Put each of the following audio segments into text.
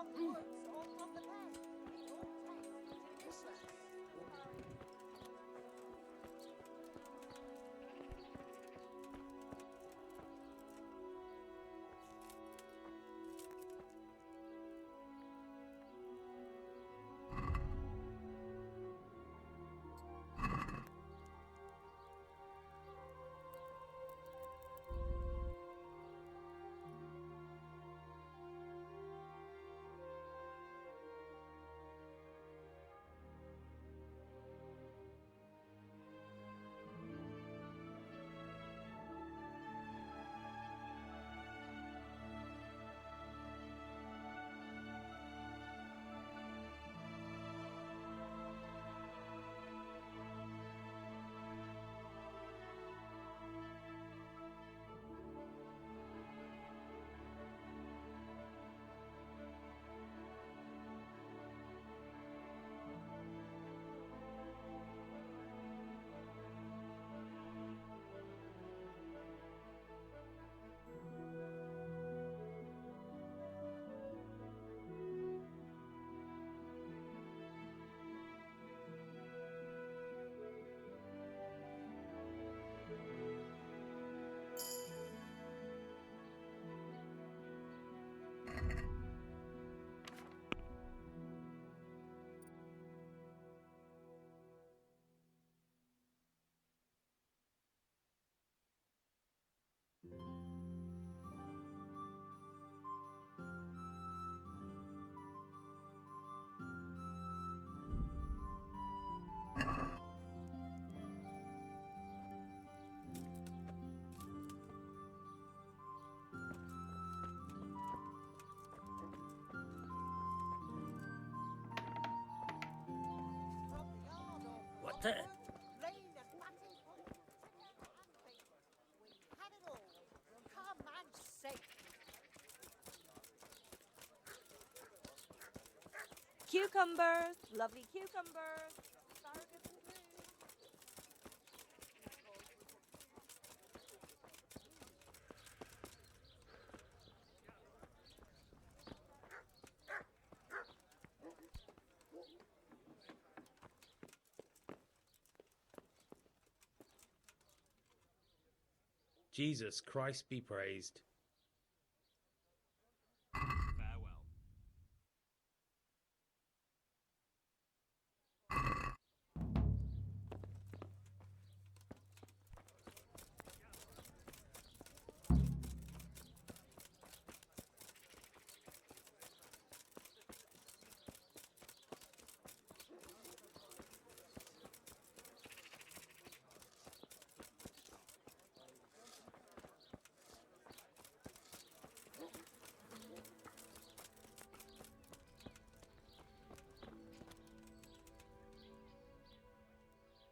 long woods on the left. It all takes to Deliverance. What the? Rain and mutton. We had it all. Come and safe. Cucumbers, lovely cucumbers. Asparagus and fruit. Jesus Christ be praised. Farewell.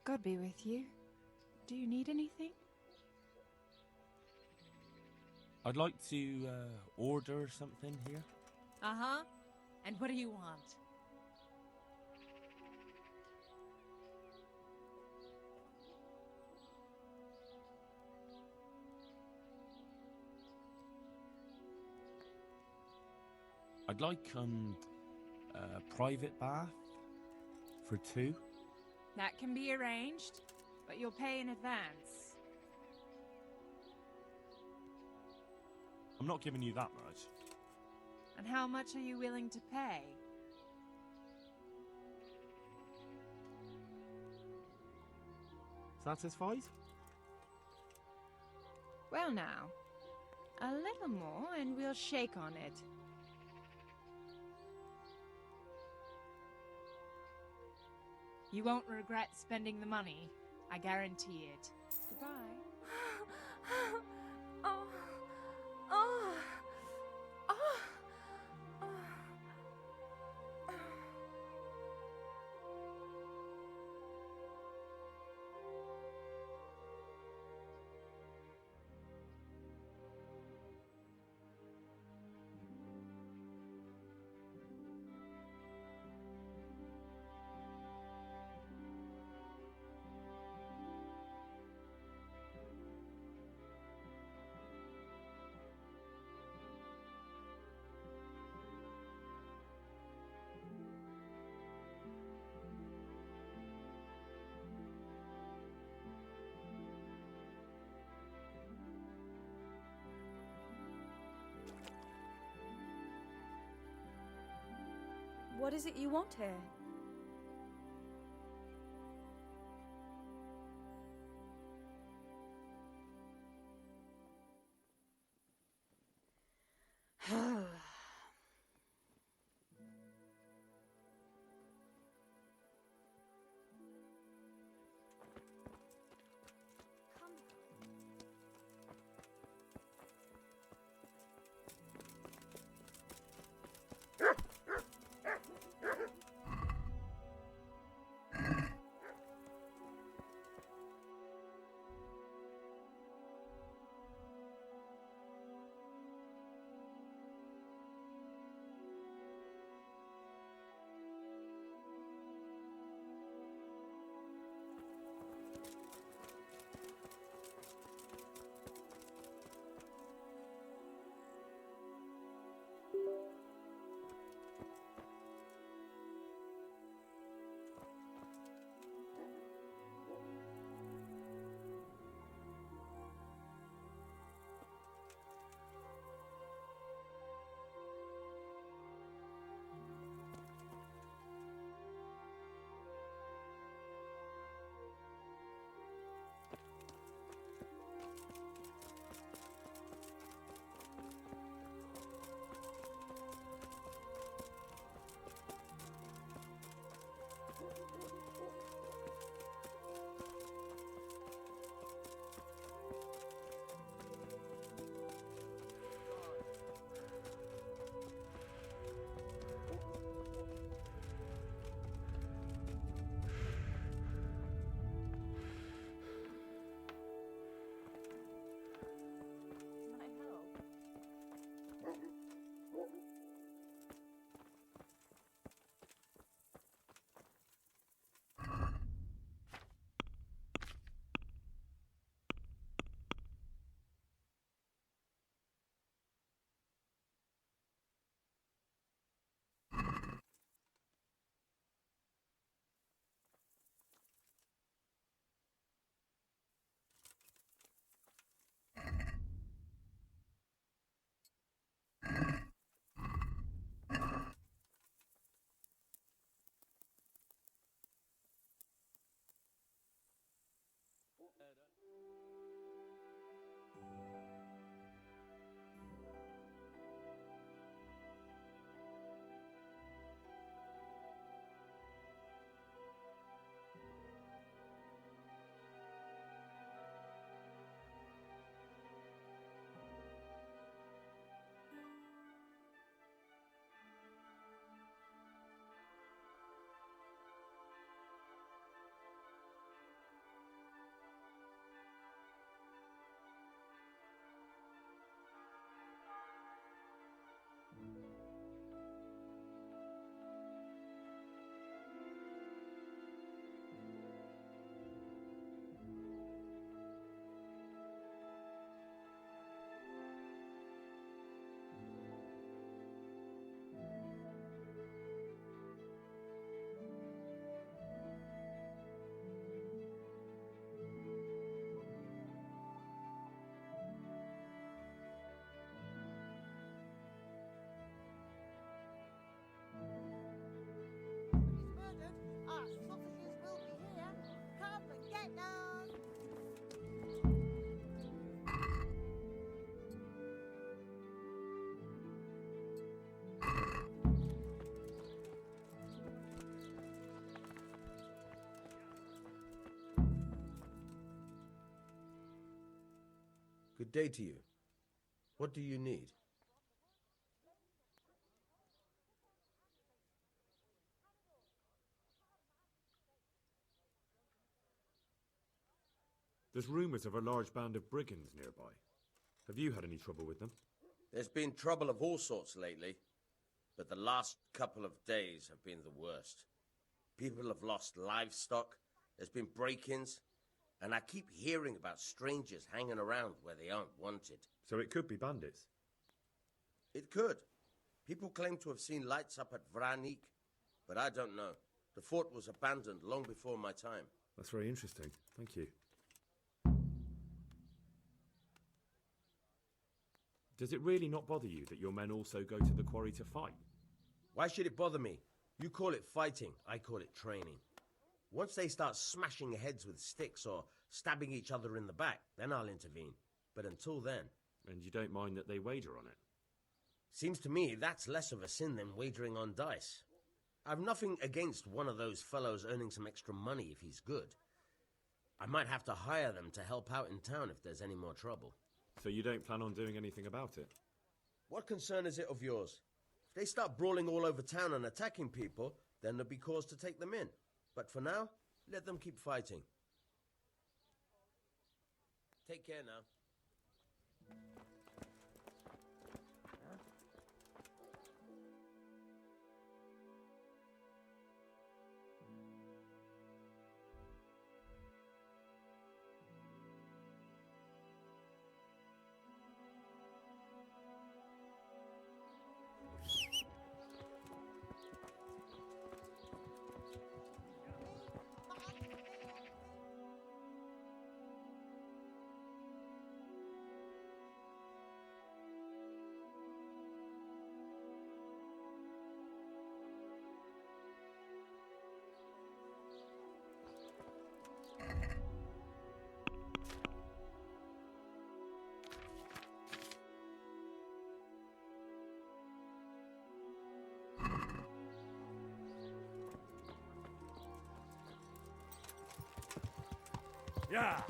God be with you. Do you need anything? I'd like to order something here. Uh-huh. And what do you want? I'd like a private bath for 2. That can be arranged, but you'll pay in advance. I'm not giving you that much. And how much are you willing to pay? Satisfied? Well now, a little more and we'll shake on it. You won't regret spending the money. I guarantee it. Goodbye. Oh, oh, oh, oh. What is it you want here? Can I help? Good day to you. What do you need? There's rumours of a large band of brigands nearby. Have you had any trouble with them? There's been trouble of all sorts lately, but the last couple of days have been the worst. People have lost livestock, there's been break-ins, and I keep hearing about strangers hanging around where they aren't wanted. So it could be bandits. It could. People claim to have seen lights up at Vranik, but I don't know. The fort was abandoned long before my time. That's very interesting. Thank you. Does it really not bother you that your men also go to the quarry to fight? Why should it bother me? You call it fighting, I call it training. Once they start smashing heads with sticks or stabbing each other in the back, then I'll intervene. But until then... And you don't mind that they wager on it? Seems to me that's less of a sin than wagering on dice. I've nothing against one of those fellows earning some extra money if he's good. I might have to hire them to help out in town if there's any more trouble. So you don't plan on doing anything about it? What concern is it of yours? If they start brawling all over town and attacking people, then there'll be cause to take them in. But for now, let them keep fighting. Take care now. Yeah.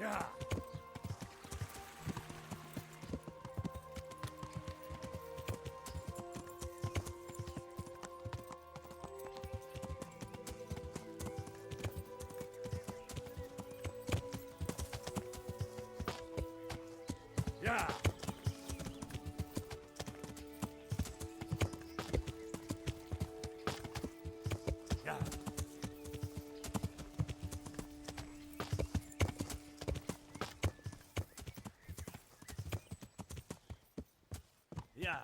Yeah. Yeah. Yeah. Yeah.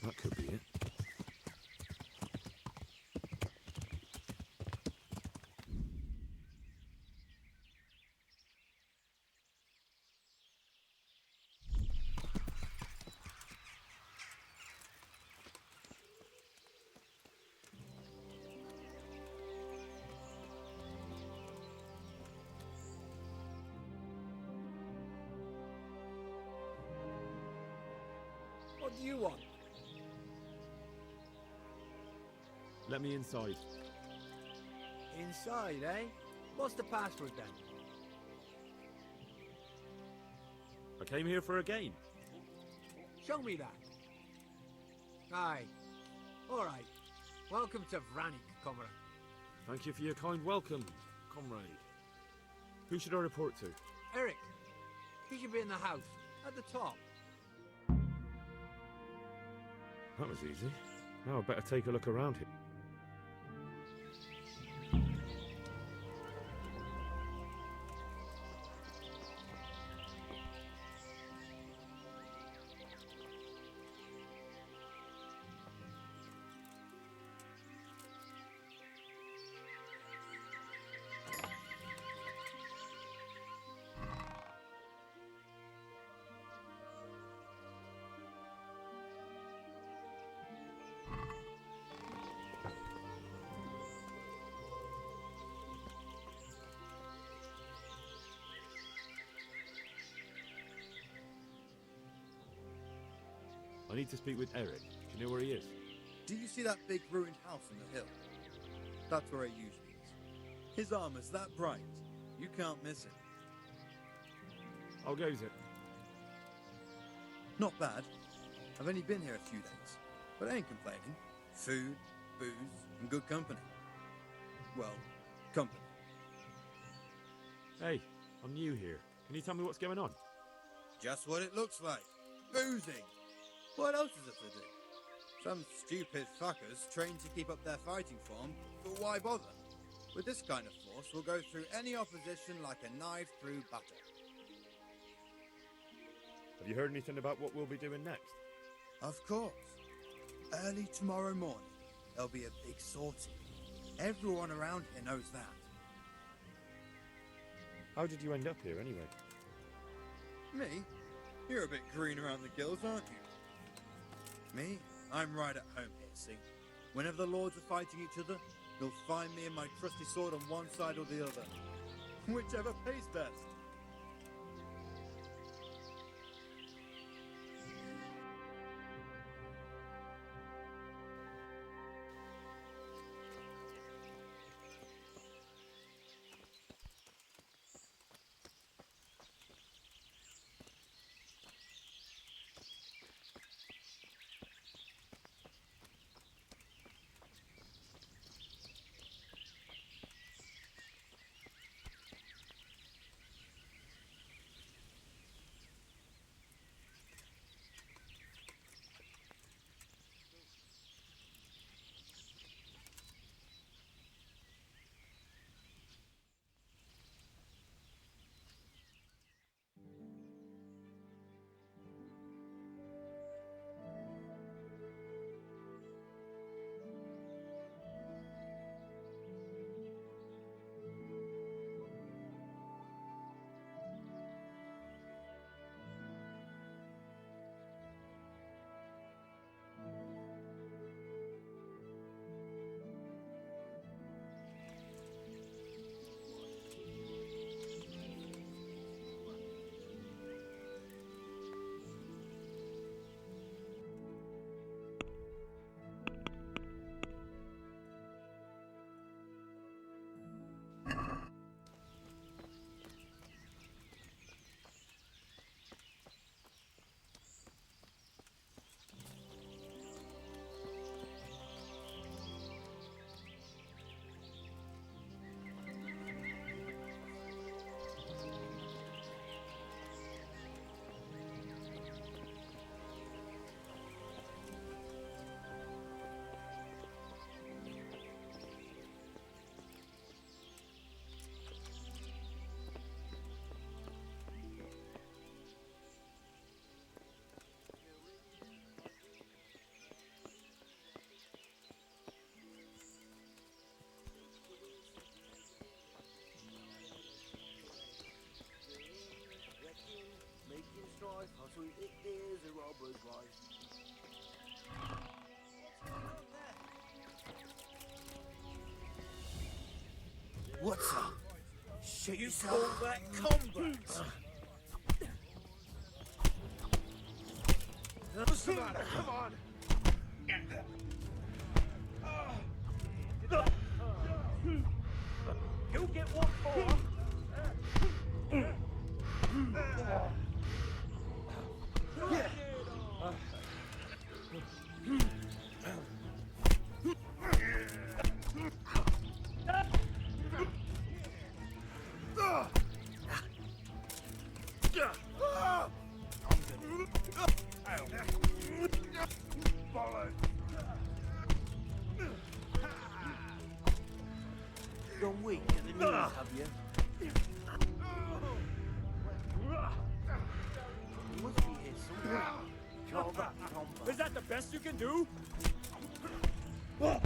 That could be it. What do you want? Let me inside. Inside, eh? What's the password then? I came here for a game. Show me that. Aye. All right. Welcome to Vranik, comrade. Thank you for your kind welcome, comrade. Who should I report to? Eric, he should be in the house, at the top. That was easy. Now I'd better take a look around here. I need to speak with Eric. Do you know where he is? Do you see that big ruined house on the hill? That's where he usually is. His armor's that bright, you can't miss it. How goes it? Not bad. I've only been here a few days, but I ain't complaining. Food, booze, and good company. Well, company. Hey, I'm new here. Can you tell me what's going on? Just what it looks like. Boozing. What else is it to do? Some stupid fuckers trained to keep up their fighting form, but why bother? With this kind of force, we'll go through any opposition like a knife through butter. Have you heard anything about what we'll be doing next? Of course. Early tomorrow morning, there'll be a big sortie. Everyone around here knows that. How did you end up here anyway? Me? You're a bit green around the gills, aren't you? Me? I'm right at home here, see? Whenever the lords are fighting each other, you'll find me and my trusty sword on one side or the other. Whichever pays best. How sweet it is, a robber's life. What's up? Shit, you call that combat? What's the matter? Come on! You get what for? Gone weak at the knees, have you? You must be here somewhere. Call that combat. Is that the best you can do? Yeah.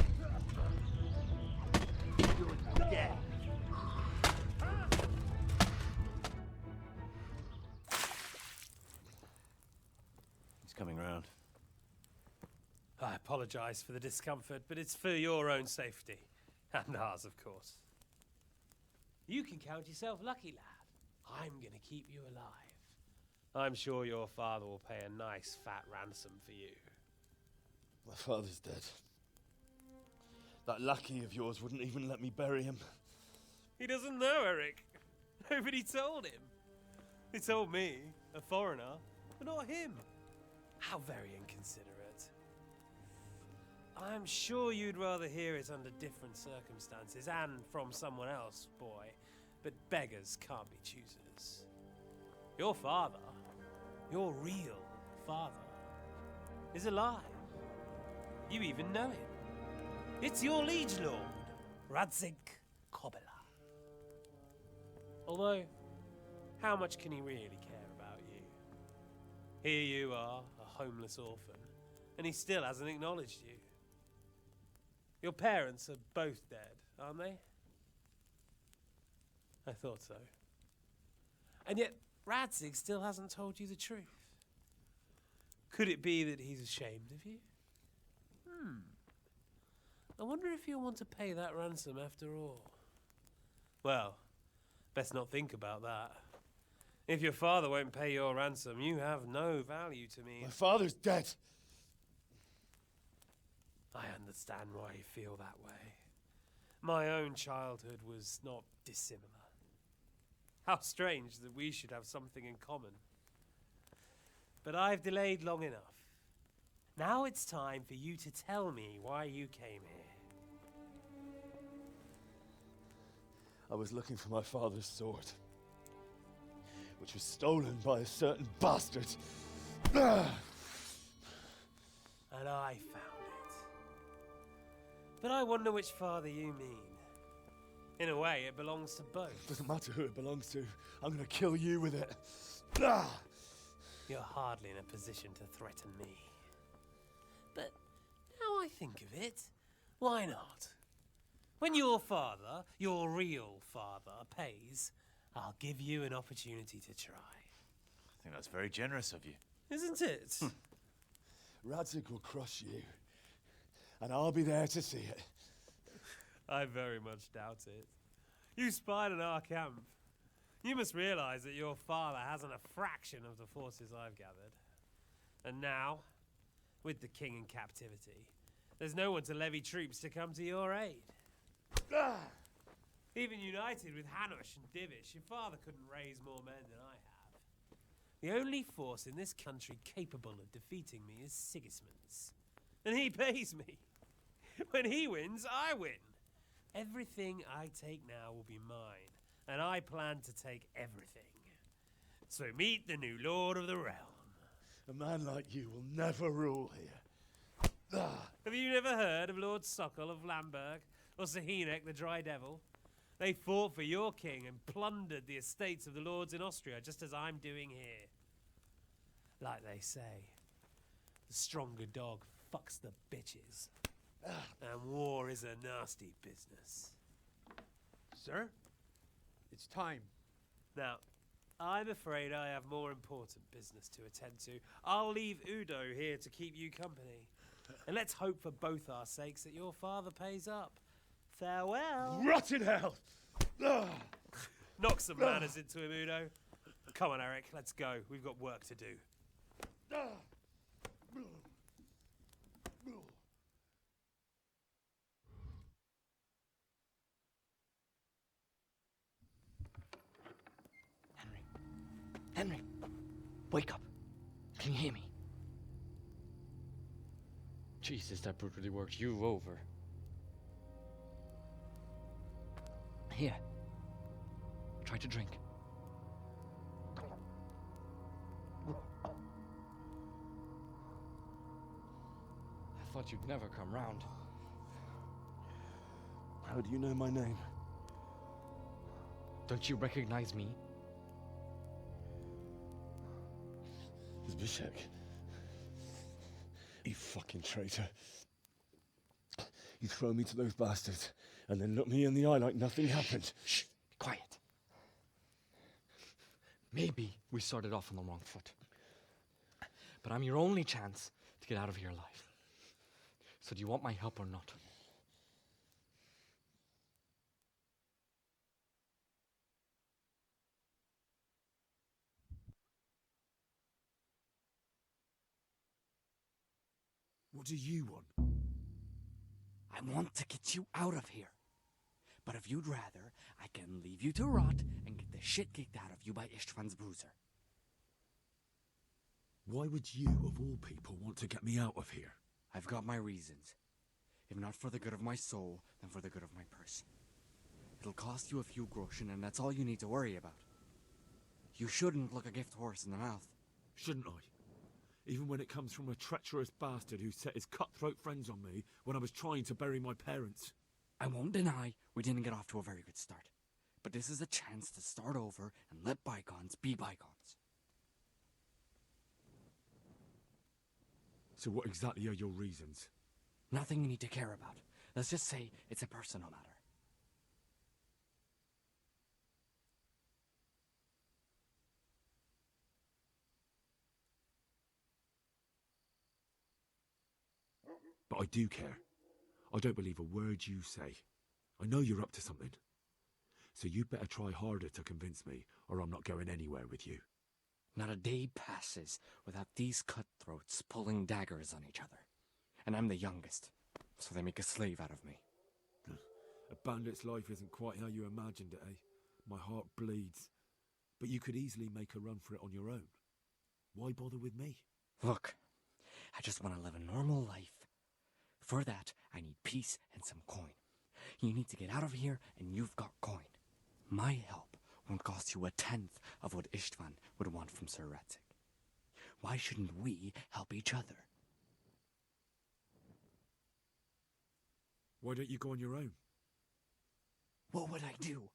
He's coming round. I apologise for the discomfort, but it's for your own safety. And ours, of course. You can count yourself lucky, lad. I'm gonna keep you alive. I'm sure your father will pay a nice fat ransom for you. My father's dead. That lackey of yours wouldn't even let me bury him. He doesn't know, Eric. Nobody told him. He told me, a foreigner, but not him. How very inconsiderate. I'm sure you'd rather hear it under different circumstances and from someone else, boy. But beggars can't be choosers. Your father, your real father, is alive. You even know him. It's your liege lord, Radzik Kobela. Although, how much can he really care about you? Here you are, a homeless orphan, and he still hasn't acknowledged you. Your parents are both dead, aren't they? I thought so. And yet, Radzik still hasn't told you the truth. Could it be that he's ashamed of you? I wonder if you'll want to pay that ransom after all. Well, best not think about that. If your father won't pay your ransom, you have no value to me. My father's dead. I understand why you feel that way. My own childhood was not dissimilar. How strange that we should have something in common. But I've delayed long enough. Now it's time for you to tell me why you came here. I was looking for my father's sword, which was stolen by a certain bastard. And I found it. But I wonder which father you mean. In a way, it belongs to both. Doesn't matter who it belongs to. I'm gonna kill you with it. You're hardly in a position to threaten me. But now I think of it, why not? When your father, your real father, pays, I'll give you an opportunity to try. I think that's very generous of you. Isn't it? Radzik will crush you, and I'll be there to see it. I very much doubt it. You spied on our camp. You must realize that your father hasn't a fraction of the forces I've gathered. And now, with the king in captivity, there's no one to levy troops to come to your aid. Even united with Hanush and Divish, your father couldn't raise more men than I have. The only force in this country capable of defeating me is Sigismund's. And he pays me. When he wins, I win. Everything I take now will be mine, and I plan to take everything. So meet the new lord of the realm. A man like you will never rule here. Have you never heard of Lord Sokol of Lamberg, or Sahinek the Dry Devil? They fought for your king and plundered the estates of the lords in Austria, just as I'm doing here. Like they say, the stronger dog fucks the bitches. And war is a nasty business. Sir, it's time. Now, I'm afraid I have more important business to attend to. I'll leave Udo here to keep you company. And let's hope for both our sakes that your father pays up. Farewell. Rot in hell! Knock some manners into him, Udo. Come on, Eric, let's go. We've got work to do. Henry, wake up. Can you hear me? Jesus, that brutally worked you over. Here. Try to drink. I thought you'd never come round. How do you know my name? Don't you recognize me? Zbyszek. You fucking traitor. You throw me to those bastards, and then look me in the eye like nothing happened. Shh, be quiet. Maybe we started off on the wrong foot. But I'm your only chance to get out of here alive. So do you want my help or not? What do you want? I want to get you out of here. But if you'd rather, I can leave you to rot and get the shit kicked out of you by Ishtvan's bruiser. Why would you, of all people, want to get me out of here? I've got my reasons. If not for the good of my soul, then for the good of my purse. It'll cost you a few groschen, and that's all you need to worry about. You shouldn't look a gift horse in the mouth. Shouldn't I? Even when it comes from a treacherous bastard who set his cutthroat friends on me when I was trying to bury my parents. I won't deny we didn't get off to a very good start. But this is a chance to start over and let bygones be bygones. So what exactly are your reasons? Nothing you need to care about. Let's just say it's a personal matter. But I do care. I don't believe a word you say. I know you're up to something. So you'd better try harder to convince me, or I'm not going anywhere with you. Not a day passes without these cutthroats pulling daggers on each other. And I'm the youngest, so they make a slave out of me. A bandit's life isn't quite how you imagined it, eh? My heart bleeds. But you could easily make a run for it on your own. Why bother with me? Look, I just want to live a normal life. For that, I need peace and some coin. You need to get out of here, and you've got coin. My help won't cost you a tenth of what Istvan would want from Sir Ratzik. Why shouldn't we help each other? Why don't you go on your own? What would I do?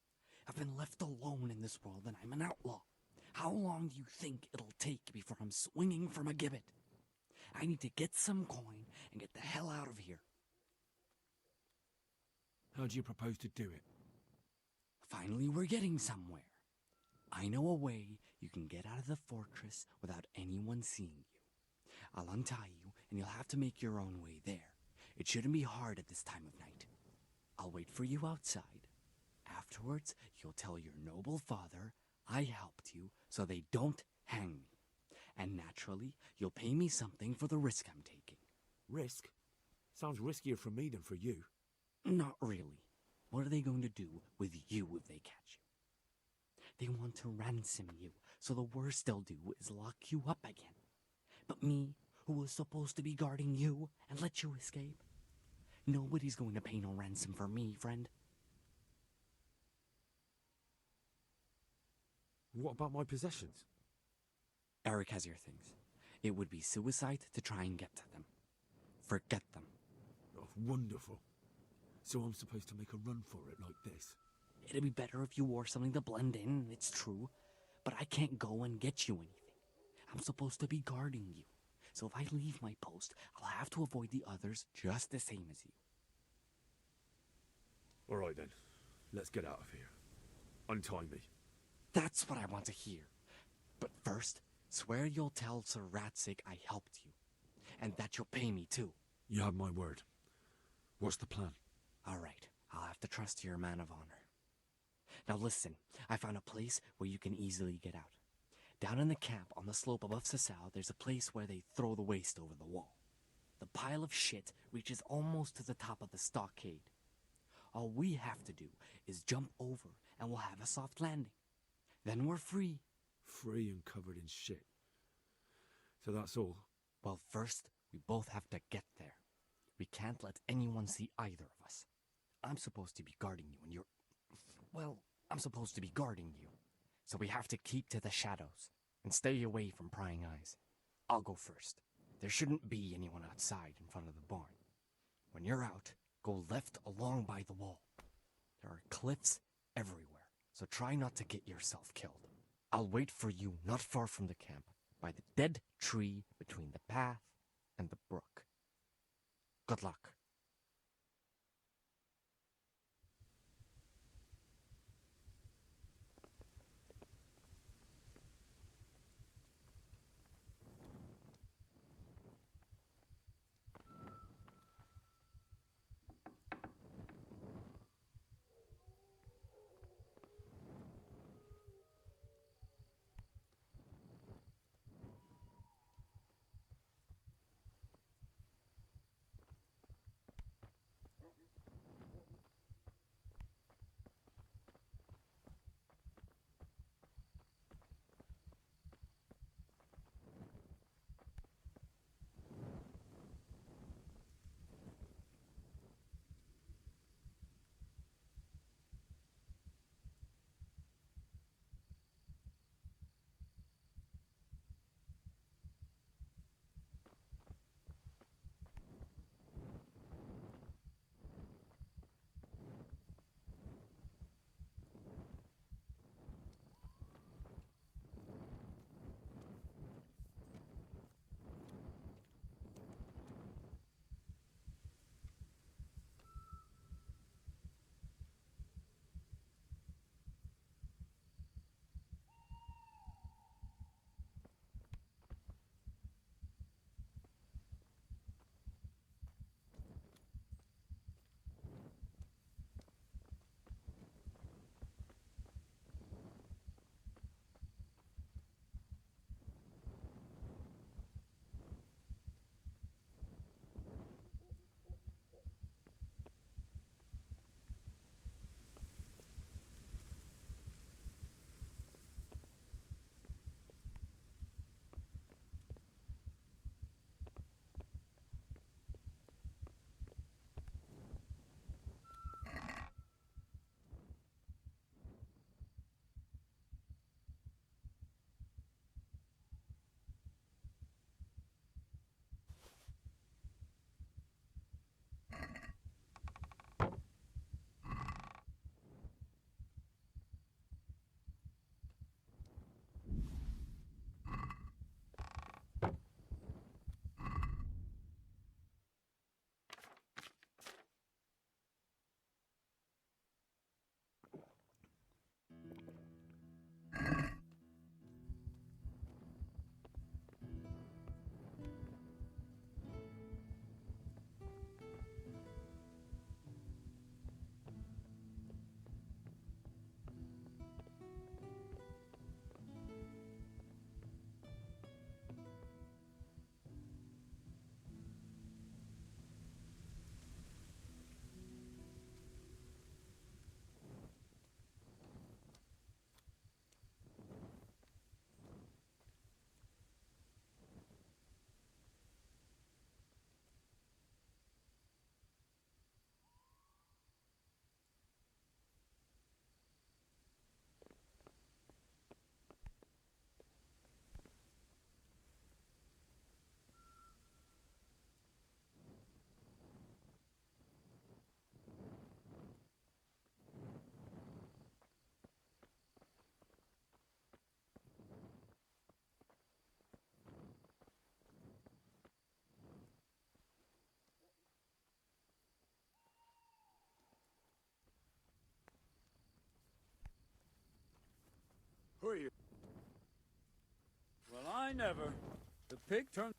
I've been left alone in this world, and I'm an outlaw. How long do you think it'll take before I'm swinging from a gibbet? I need to get some coin and get the hell out of here. How do you propose to do it? Finally, we're getting somewhere. I know a way you can get out of the fortress without anyone seeing you. I'll untie you, and you'll have to make your own way there. It shouldn't be hard at this time of night. I'll wait for you outside. Afterwards, you'll tell your noble father I helped you so they don't hang me. And naturally, you'll pay me something for the risk I'm taking. Risk? Sounds riskier for me than for you. Not really. What are they going to do with you if they catch you? They want to ransom you, so the worst they'll do is lock you up again. But me, who was supposed to be guarding you and let you escape? Nobody's going to pay no ransom for me, friend. What about my possessions? Eric has your things. It would be suicide to try and get to them. Forget them. Oh, wonderful. So I'm supposed to make a run for it like this? It'd be better if you wore something to blend in, it's true. But I can't go and get you anything. I'm supposed to be guarding you. So if I leave my post, I'll have to avoid the others just the same as you. All right then. Let's get out of here. Untie me. That's what I want to hear. But first, swear you'll tell Sir Ratzik I helped you. And that you'll pay me too. You have my word. What's the plan? All right, I'll have to trust you're a man of honor. Now listen, I found a place where you can easily get out. Down in the camp on the slope above Sasau, there's a place where they throw the waste over the wall. The pile of shit reaches almost to the top of the stockade. All we have to do is jump over and we'll have a soft landing. Then we're free. Free and covered in shit. So that's all? Well, first, we both have to get there. We can't let anyone see either of us. I'm supposed to be guarding you and you're... Well, I'm supposed to be guarding you. So we have to keep to the shadows and stay away from prying eyes. I'll go first. There shouldn't be anyone outside in front of the barn. When you're out, go left along by the wall. There are cliffs everywhere, so try not to get yourself killed. I'll wait for you not far from the camp, by the dead tree between the path and the brook. Good luck. Whatever. The pig turned.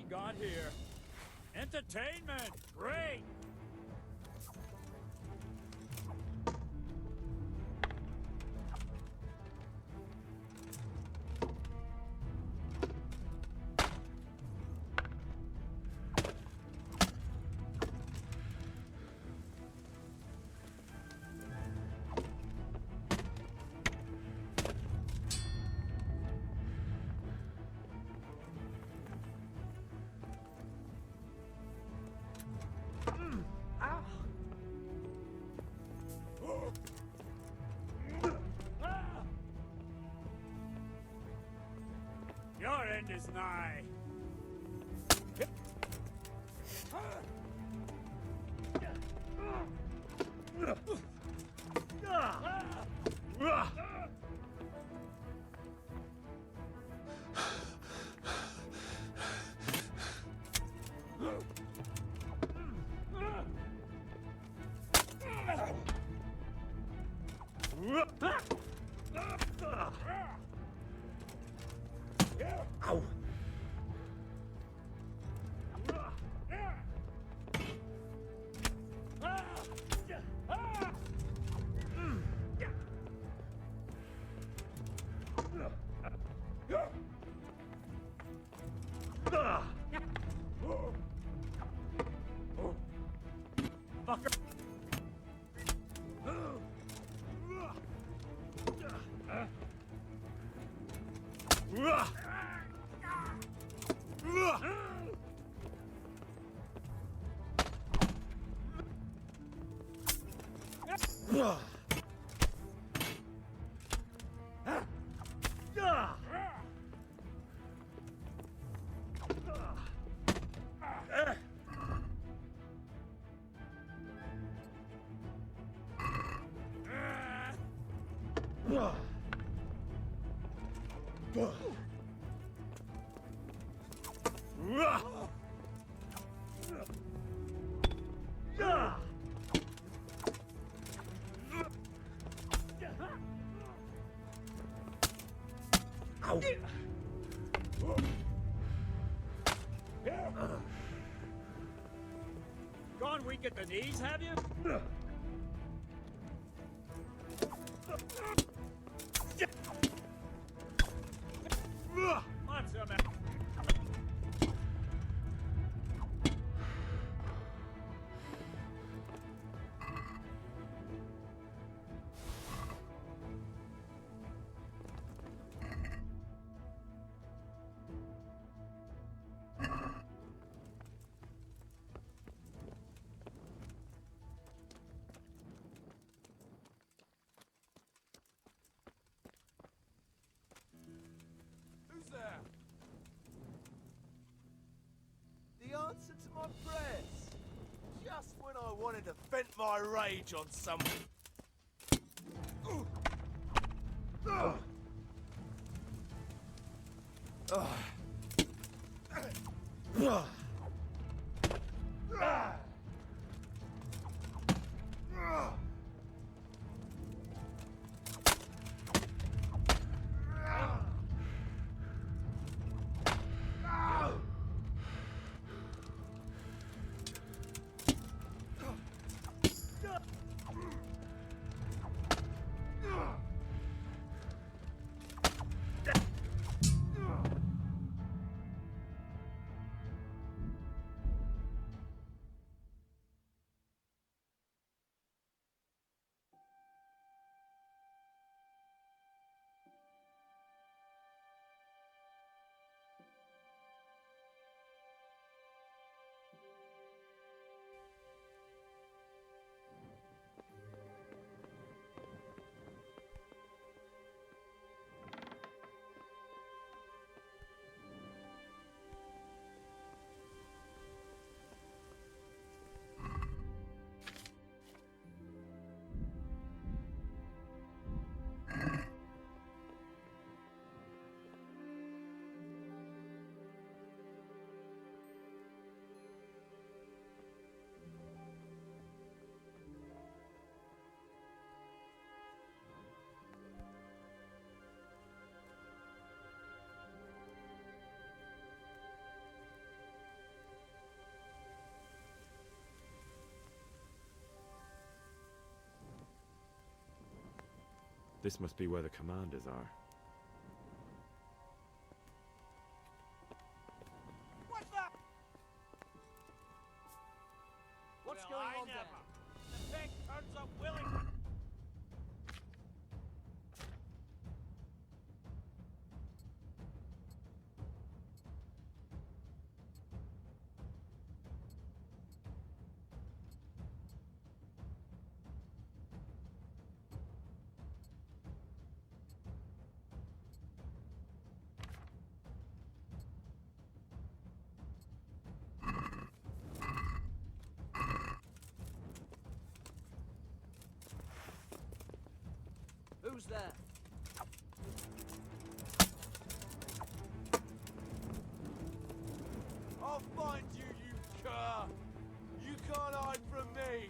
got here? Entertainment! Great! Your end is nigh. Ow! Fucker! Ow! Gone weak at the knees, have you? What's the matter? Who's there? The answer to my prayers. Just when I wanted to vent my rage on someone. This must be where the commanders are. What's that? What's Well, going I on never. there? The pig turns up willing. Who's there? I'll find you, you cur! You can't hide from me!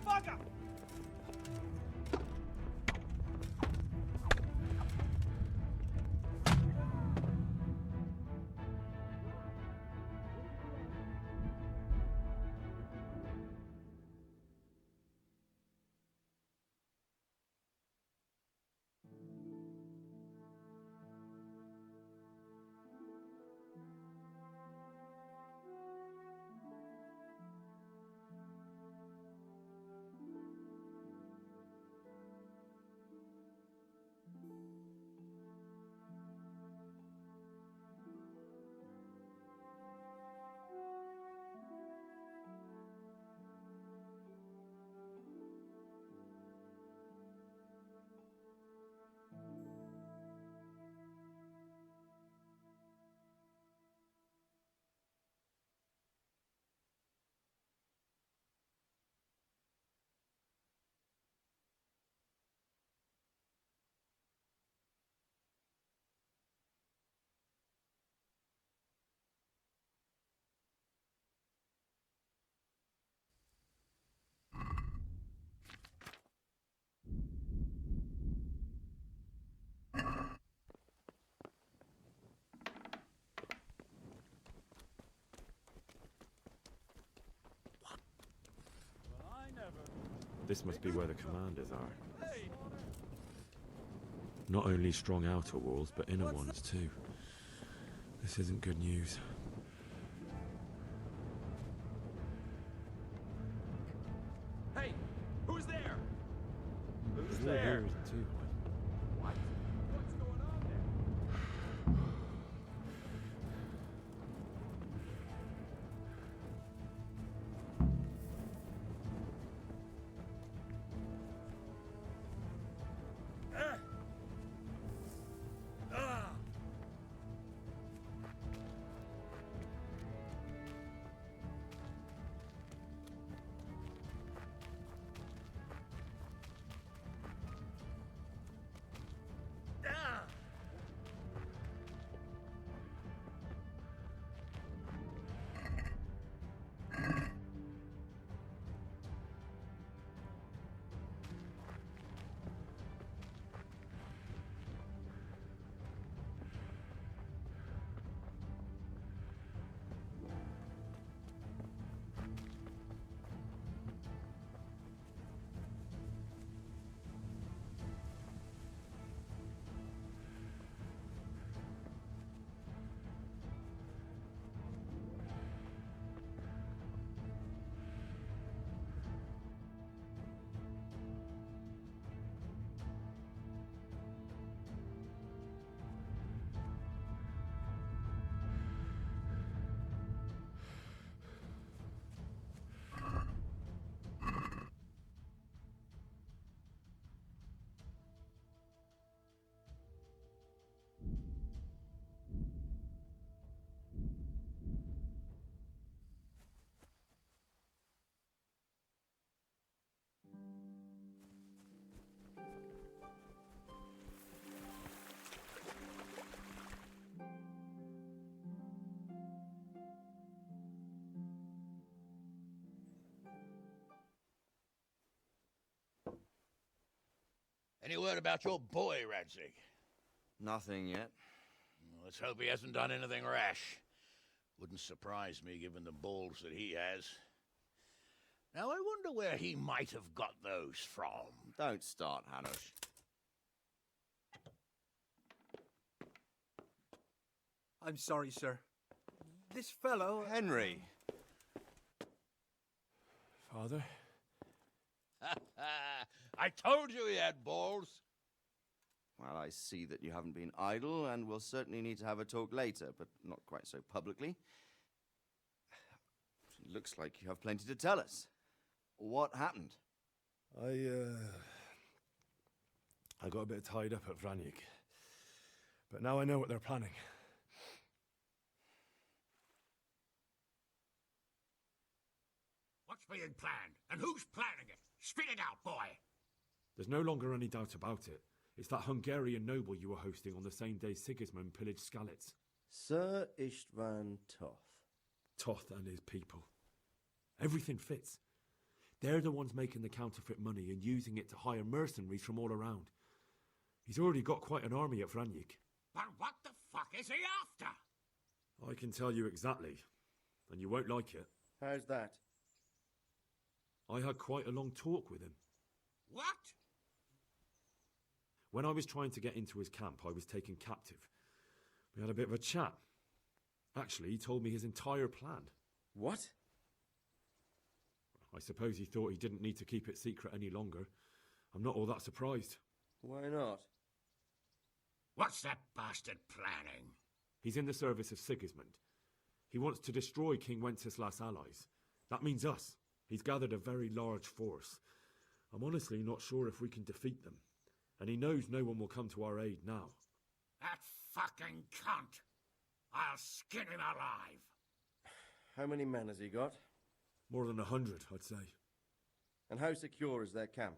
Fucker! Well, I never. This must be where the commanders are. Not only strong outer walls, but inner ones too. This isn't good news. Hey, who's there? Who's We're here too. What? What's going on there? Any word about your boy, Radzig? Nothing yet. Let's hope he hasn't done anything rash. Wouldn't surprise me given the balls that he has. Now, I wonder where he might have got those from. Don't start, Hanush. I'm sorry, sir. This fellow... Henry! Father? I told you he had balls. Well, I see that you haven't been idle, and we'll certainly need to have a talk later, but not quite so publicly. It looks like you have plenty to tell us. What happened? I got a bit tied up at Vranyik. But now I know what they're planning. What's being planned? And who's planning it? Spit it out, boy! There's no longer any doubt about it. It's that Hungarian noble you were hosting on the same day Sigismund pillaged Skalitz. Sir Istvan Toth. Toth and his people. Everything fits. They're the ones making the counterfeit money and using it to hire mercenaries from all around. He's already got quite an army at Vranyik. But what the fuck is he after? I can tell you exactly, and you won't like it. How's that? I had quite a long talk with him. What? When I was trying to get into his camp, I was taken captive. We had a bit of a chat. Actually, he told me his entire plan. What? I suppose he thought he didn't need to keep it secret any longer. I'm not all that surprised. Why not? What's that bastard planning? He's in the service of Sigismund. He wants to destroy King Wenceslas' allies. That means us. He's gathered a very large force. I'm honestly not sure if we can defeat them. And he knows no one will come to our aid now. That fucking cunt! I'll skin him alive! How many men has he got? More than 100, I'd say. And how secure is their camp?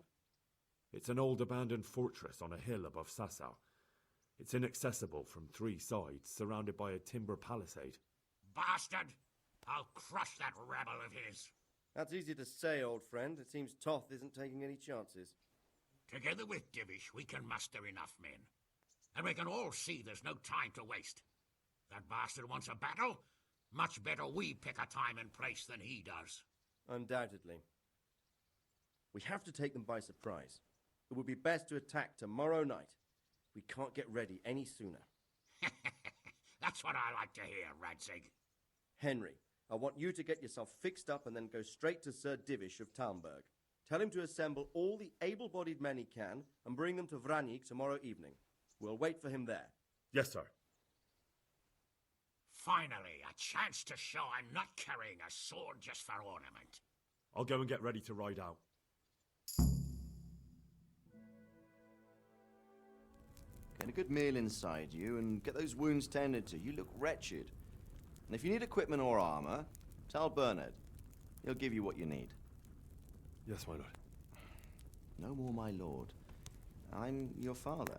It's an old abandoned fortress on a hill above Sasau. It's inaccessible from 3 sides, surrounded by a timber palisade. Bastard! I'll crush that rebel of his! That's easy to say, old friend. It seems Toth isn't taking any chances. Together with Divish, we can muster enough men. And we can all see there's no time to waste. That bastard wants a battle? Much better we pick a time and place than he does. Undoubtedly. We have to take them by surprise. It would be best to attack tomorrow night. We can't get ready any sooner. That's what I like to hear, Radzig. Henry, I want you to get yourself fixed up and then go straight to Sir Divish of Talmberg. Tell him to assemble all the able-bodied men he can and bring them to Vranyik tomorrow evening. We'll wait for him there. Yes, sir. Finally, a chance to show I'm not carrying a sword just for ornament. I'll go and get ready to ride out. Get a good meal inside you and get those wounds tended to. You look wretched. And if you need equipment or armor, tell Bernard. He'll give you what you need. Yes, my lord. No more, my lord. I'm your father.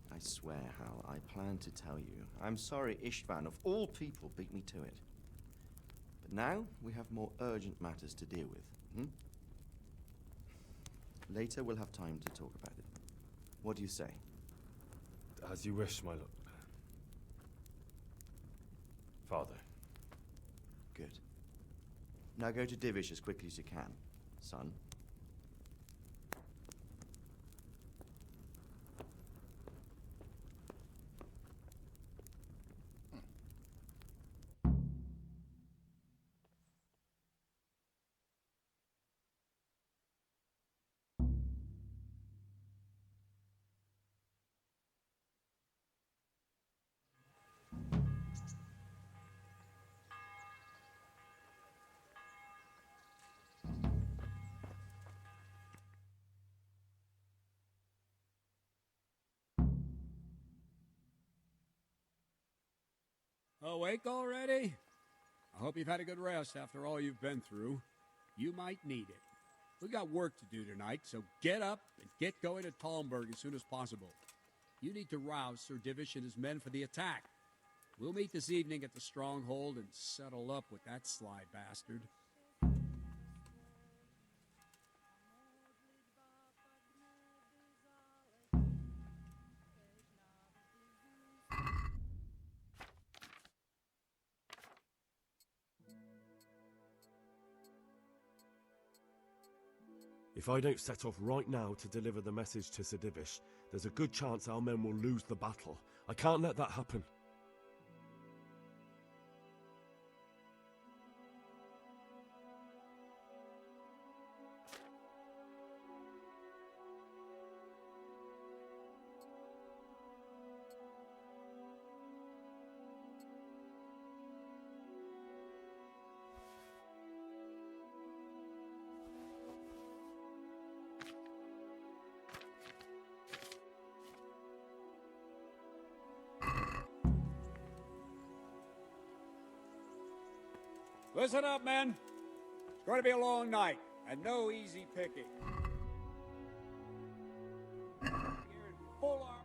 I swear, Hal, I plan to tell you. I'm sorry Istvan, of all people, beat me to it. But now we have more urgent matters to deal with. Later we'll have time to talk about it. What do you say? As you wish, my lord. Father. Good. Now go to Divish as quickly as you can, son. Awake already? I hope you've had a good rest after all you've been through. You might need it. We got work to do tonight, so get up and get going to Talmberg as soon as possible. You need to rouse Sir Divish and his men for the attack. We'll meet this evening at the stronghold and settle up with that sly bastard. If I don't set off right now to deliver the message to Sir Divish, there's a good chance our men will lose the battle. I can't let that happen. Listen up, men. It's going to be a long night, and no easy picking. You're in full arm.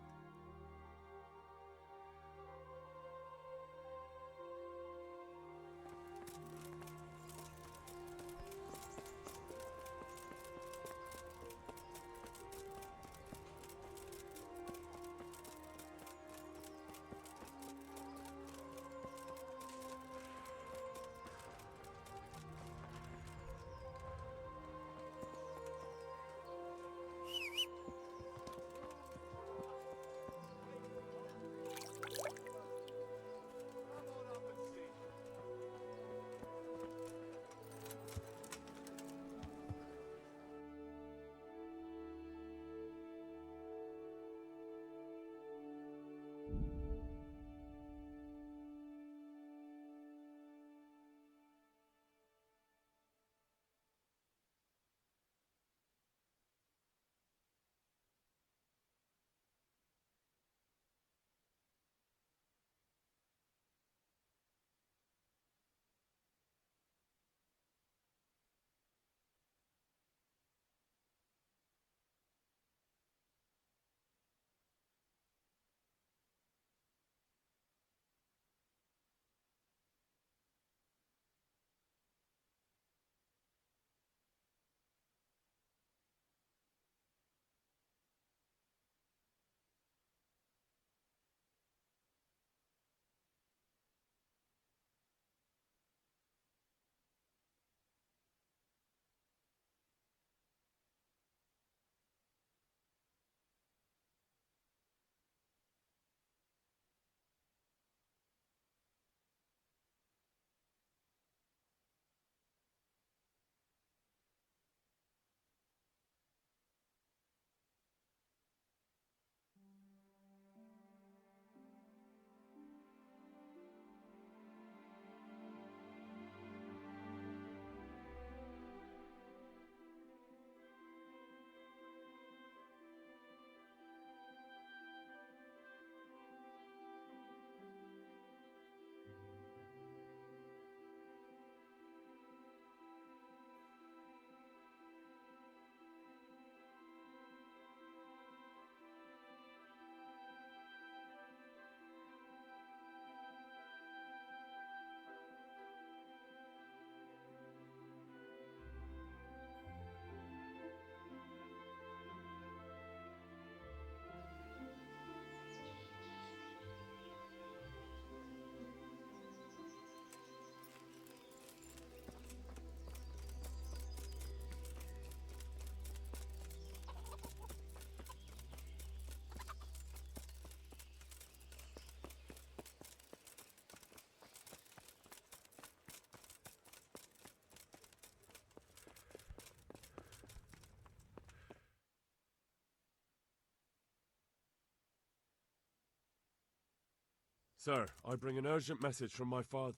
Sir, I bring an urgent message from my father...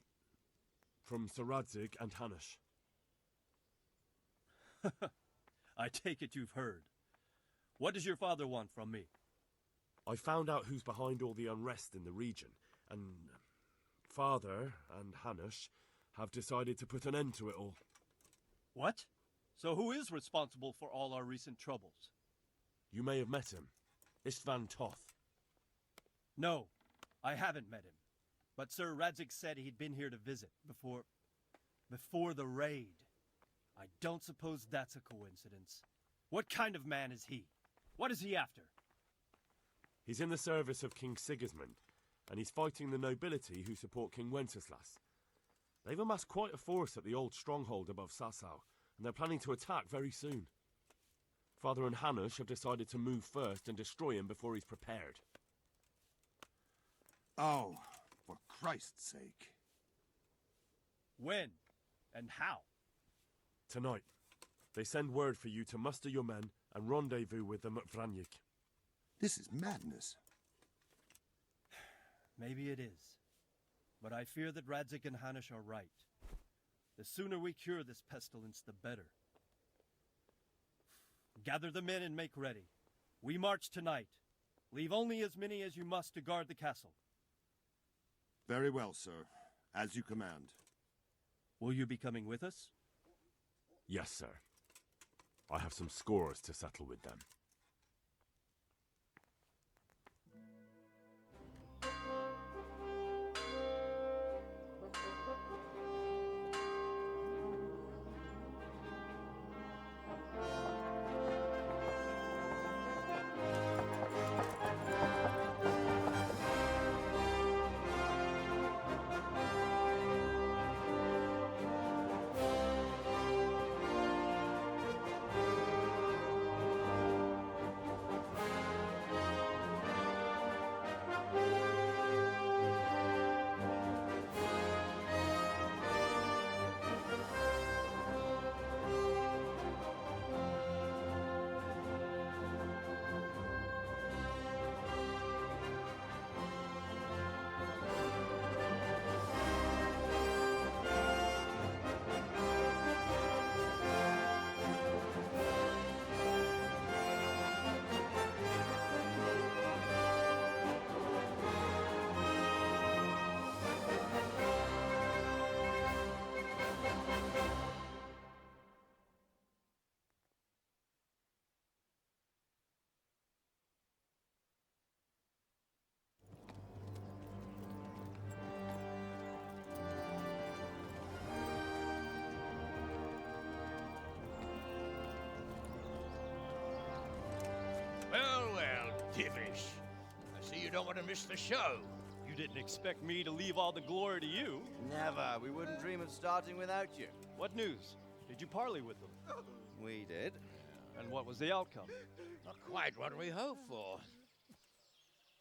from Sir Radzig and Hanush. I take it you've heard. What does your father want from me? I found out who's behind all the unrest in the region, and Father and Hanush have decided to put an end to it all. What? So who is responsible for all our recent troubles? You may have met him. Istvan Toth. No, I haven't met him. But Sir Radzig said he'd been here to visit before the raid. I don't suppose that's a coincidence. What kind of man is he? What is he after? He's in the service of King Sigismund, and he's fighting the nobility who support King Wenceslas. They've amassed quite a force at the old stronghold above Sasau, and they're planning to attack very soon. Father and Hanush have decided to move first and destroy him before he's prepared. Oh, for Christ's sake. When? And how? Tonight. They send word for you to muster your men and rendezvous with them at Vranyik. This is madness. Maybe it is. But I fear that Radzik and Hanush are right. The sooner we cure this pestilence, the better. Gather the men and make ready. We march tonight. Leave only as many as you must to guard the castle. Very well, sir. As you command. Will you be coming with us? Yes, sir. I have some scores to settle with them. Well, Divish. I see you don't want to miss the show. You didn't expect me to leave all the glory to you. Never. We wouldn't dream of starting without you. What news? Did you parley with them? We did. And what was the outcome? Not quite what we hoped for.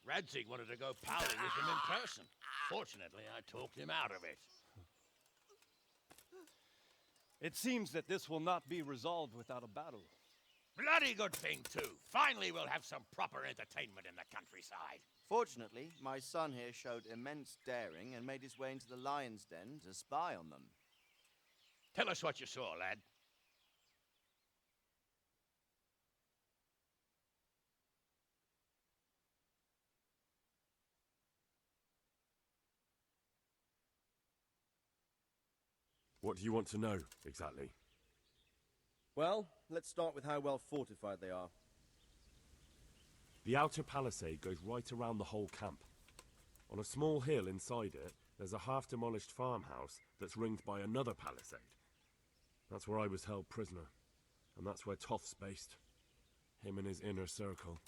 Radzik wanted to go parley with him in person. Fortunately, I talked him out of it. It seems that this will not be resolved without a battle. Bloody good thing, too. Finally, we'll have some proper entertainment in the countryside. Fortunately, my son here showed immense daring and made his way into the lion's den to spy on them. Tell us what you saw, lad. What do you want to know, exactly? Well, let's start with how well fortified they are. The outer palisade goes right around the whole camp. On a small hill inside it, there's a half-demolished farmhouse that's ringed by another palisade. That's where I was held prisoner, and that's where Toff's based. Him and his inner circle.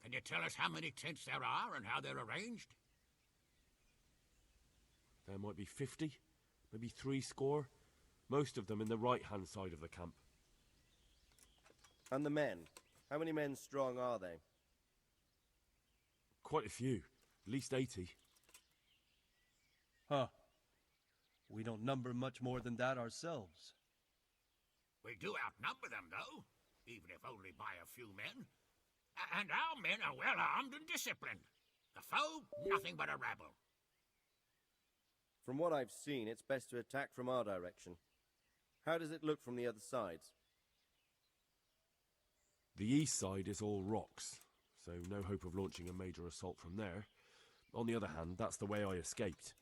Can you tell us how many tents there are and how they're arranged? There might be 50, maybe 60. Most of them in the right-hand side of the camp. And the men? How many men strong are they? Quite a few. At least 80. Huh. We don't number much more than that ourselves. We do outnumber them, though, even if only by a few men. And our men are well armed and disciplined. The foe, nothing but a rabble. From what I've seen, it's best to attack from our direction. How does it look from the other sides? The east side is all rocks, so no hope of launching a major assault from there. On the other hand, that's the way I escaped.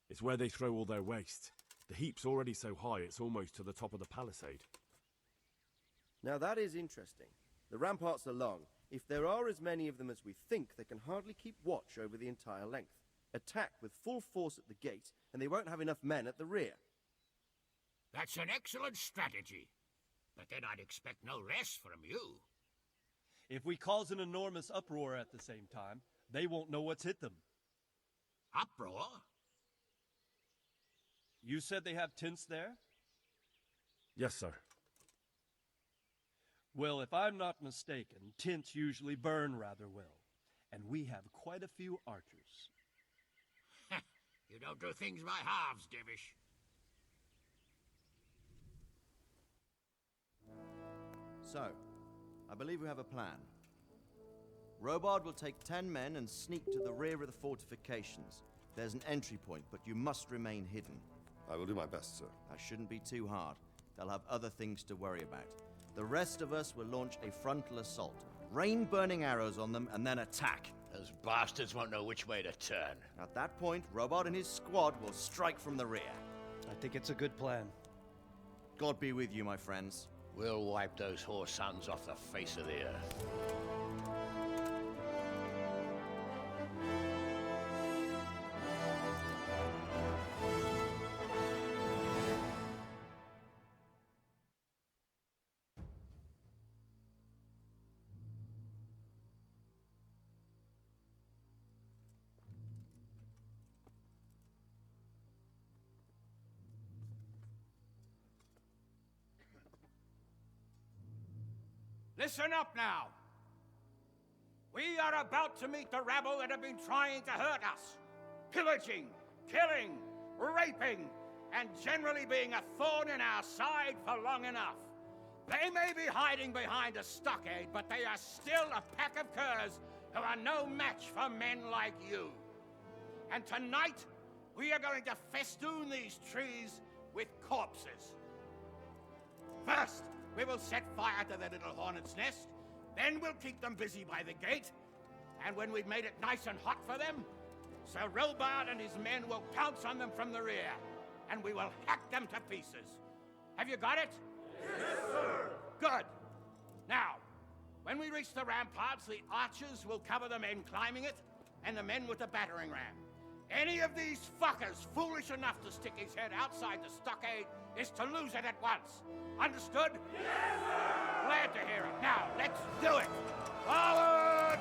It's where they throw all their waste. The heap's already so high it's almost to the top of the palisade. Now that is interesting. The ramparts are long. If there are as many of them as we think, they can hardly keep watch over the entire length. Attack with full force at the gate, and they won't have enough men at the rear. That's an excellent strategy. But then I'd expect no less from you. If we cause an enormous uproar at the same time, they won't know what's hit them. Uproar? You said they have tents there? Yes, sir. Well, if I'm not mistaken, tents usually burn rather well, and we have quite a few archers. You don't do things by halves, Divish. So, I believe we have a plan. Robard will take 10 men and sneak to the rear of the fortifications. There's an entry point, but you must remain hidden. I will do my best, sir. That shouldn't be too hard. They'll have other things to worry about. The rest of us will launch a frontal assault. Rain burning arrows on them and then attack. Those bastards won't know which way to turn. At that point, Robard and his squad will strike from the rear. I think it's a good plan. God be with you, my friends. We'll wipe those whore sons off the face of the earth. Listen up now. We are about to meet the rabble that have been trying to hurt us. Pillaging, killing, raping, and generally being a thorn in our side for long enough. They may be hiding behind a stockade, but they are still a pack of curs who are no match for men like you. And tonight, we are going to festoon these trees with corpses. First, we will set fire to their little hornet's nest. Then we'll keep them busy by the gate. And when we've made it nice and hot for them, Sir Robard and his men will pounce on them from the rear. And we will hack them to pieces. Have you got it? Yes, sir! Good. Now, when we reach the ramparts, the archers will cover the men climbing it, and the men with the battering ram. Any of these fuckers foolish enough to stick his head outside the stockade is to lose it at once. Understood? Yes, sir! Glad to hear it. Now, let's do it! Forward!